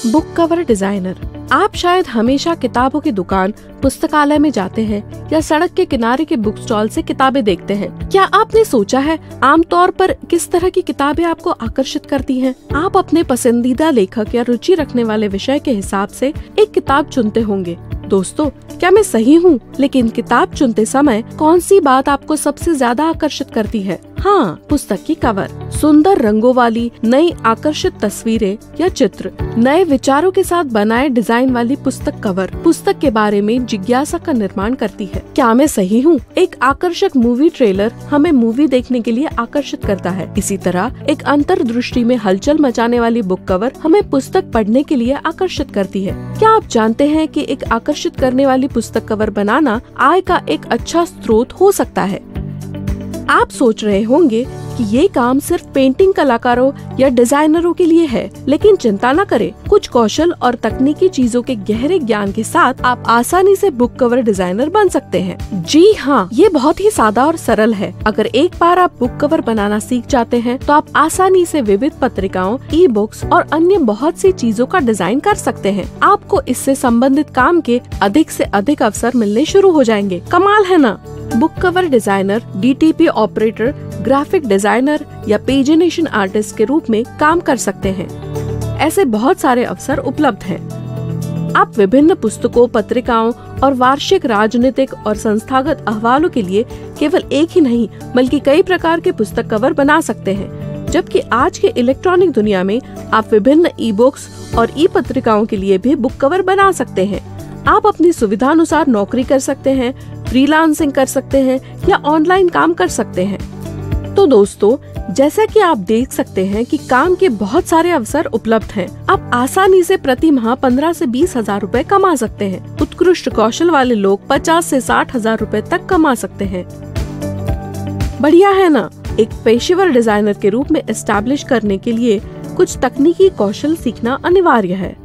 Book cover designer. आप शायद हमेशा किताबों की दुकान, पुस्तकालय में जाते हैं या सड़क के किनारे के बुक स्टॉल से किताबें देखते हैं। क्या आपने सोचा है आमतौर पर किस तरह की किताबें आपको आकर्षित करती हैं? आप अपने पसंदीदा लेखक या रुचि रखने वाले विषय के हिसाब से एक किताब चुनते होंगे। दोस्तों, क्या मैं सही हूँ? लेकिन किताब चुनते समय कौन सी बात आपको सबसे ज्यादा आकर्षित करती है? हाँ, पुस्तक की कवर। सुंदर रंगों वाली नई आकर्षित तस्वीरें या चित्र, नए विचारों के साथ बनाए डिजाइन वाली पुस्तक कवर पुस्तक के बारे में जिज्ञासा का निर्माण करती है। क्या मैं सही हूँ? एक आकर्षक मूवी ट्रेलर हमें मूवी देखने के लिए आकर्षित करता है। इसी तरह एक अंतर्दृष्टि में हलचल मचाने वाली बुक कवर हमें पुस्तक पढ़ने के लिए आकर्षित करती है। क्या आप जानते हैं कि एक आकर्षित करने वाली पुस्तक कवर बनाना आय का एक अच्छा स्रोत हो सकता है? आप सोच रहे होंगे कि ये काम सिर्फ पेंटिंग कलाकारों या डिजाइनरों के लिए है, लेकिन चिंता न करें। कुछ कौशल और तकनीकी चीजों के गहरे ज्ञान के साथ आप आसानी से बुक कवर डिजाइनर बन सकते हैं। जी हाँ, ये बहुत ही सादा और सरल है। अगर एक बार आप बुक कवर बनाना सीख जाते हैं तो आप आसानी से विविध पत्रिकाओं, ई बुक्स और अन्य बहुत सी चीजों का डिजाइन कर सकते हैं। आपको इससे संबंधित काम के अधिक से अधिक अवसर मिलने शुरू हो जाएंगे। कमाल है ना? Book cover designer, DTP operator, graphic designer या पेजिनेशन आर्टिस्ट के रूप में काम कर सकते हैं। ऐसे बहुत सारे अवसर उपलब्ध हैं। आप विभिन्न पुस्तकों, पत्रिकाओं और वार्षिक, राजनीतिक और संस्थागत अहवालों के लिए केवल एक ही नहीं बल्कि कई प्रकार के पुस्तक कवर बना सकते हैं। जबकि आज के इलेक्ट्रॉनिक दुनिया में आप विभिन्न ई बुक्स और ई पत्रिकाओं के लिए भी बुक कवर बना सकते हैं। आप अपनी सुविधानुसार नौकरी कर सकते हैं, फ्रीलांसिंग कर सकते हैं या ऑनलाइन काम कर सकते हैं। तो दोस्तों, जैसा कि आप देख सकते हैं कि काम के बहुत सारे अवसर उपलब्ध हैं। आप आसानी से प्रति माह 15 से 20 हजार रूपए कमा सकते हैं। उत्कृष्ट कौशल वाले लोग 50 से 60 हजार रूपए तक कमा सकते हैं। बढ़िया है ना? एक पेशेवर डिजाइनर के रूप में एस्टैब्लिश करने के लिए कुछ तकनीकी कौशल सीखना अनिवार्य है।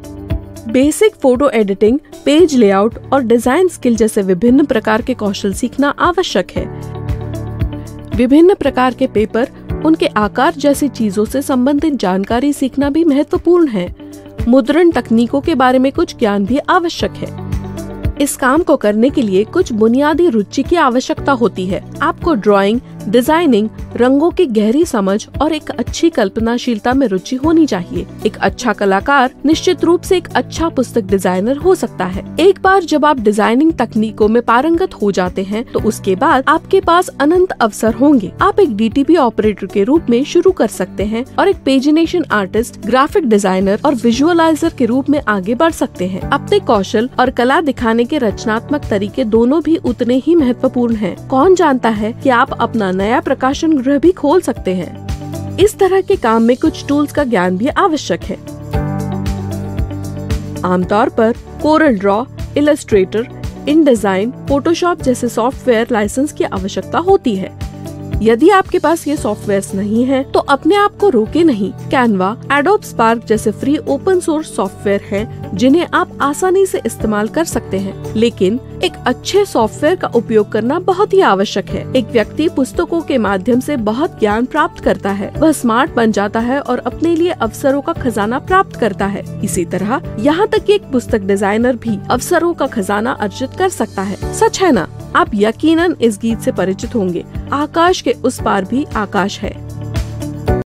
Basic photo editing, page layout और डिजाइन स्किल जैसे विभिन्न प्रकार के कौशल सीखना आवश्यक है। विभिन्न प्रकार के पेपर, उनके आकार जैसी चीजों से संबंधित जानकारी सीखना भी महत्वपूर्ण है। मुद्रण तकनीकों के बारे में कुछ ज्ञान भी आवश्यक है। इस काम को करने के लिए कुछ बुनियादी रुचि की आवश्यकता होती है। आपको ड्राइंग, डिजाइनिंग, रंगों की गहरी समझ और एक अच्छी कल्पनाशीलता में रुचि होनी चाहिए। एक अच्छा कलाकार निश्चित रूप से एक अच्छा पुस्तक डिजाइनर हो सकता है। एक बार जब आप डिजाइनिंग तकनीकों में पारंगत हो जाते हैं तो उसके बाद आपके पास अनंत अवसर होंगे। आप एक DTP ऑपरेटर के रूप में शुरू कर सकते हैं और एक पेजिनेशन आर्टिस्ट, ग्राफिक डिजाइनर और विजुअलाइजर के रूप में आगे बढ़ सकते हैं। अपने कौशल और कला दिखाने के रचनात्मक तरीके दोनों भी उतने ही महत्वपूर्ण हैं। कौन जानता है कि आप अपना नया प्रकाशन गृह भी खोल सकते हैं। इस तरह के काम में कुछ टूल्स का ज्ञान भी आवश्यक है। आमतौर पर Corel Draw, Illustrator, InDesign, Photoshop जैसे सॉफ्टवेयर लाइसेंस की आवश्यकता होती है। यदि आपके पास ये सॉफ्टवेयर्स नहीं है तो अपने आप को रोके नहीं। कैनवा, एडोब स्पार्क जैसे फ्री ओपन सोर्स सॉफ्टवेयर हैं जिन्हें आप आसानी से इस्तेमाल कर सकते हैं। लेकिन एक अच्छे सॉफ्टवेयर का उपयोग करना बहुत ही आवश्यक है। एक व्यक्ति पुस्तकों के माध्यम से बहुत ज्ञान प्राप्त करता है, वह स्मार्ट बन जाता है और अपने लिए अवसरों का खजाना प्राप्त करता है। इसी तरह यहाँ तक कि एक पुस्तक डिजाइनर भी अवसरों का खजाना अर्जित कर सकता है। सच है ना? आप यकीनन इस गीत से परिचित होंगे, आकाश के उस पार भी आकाश है।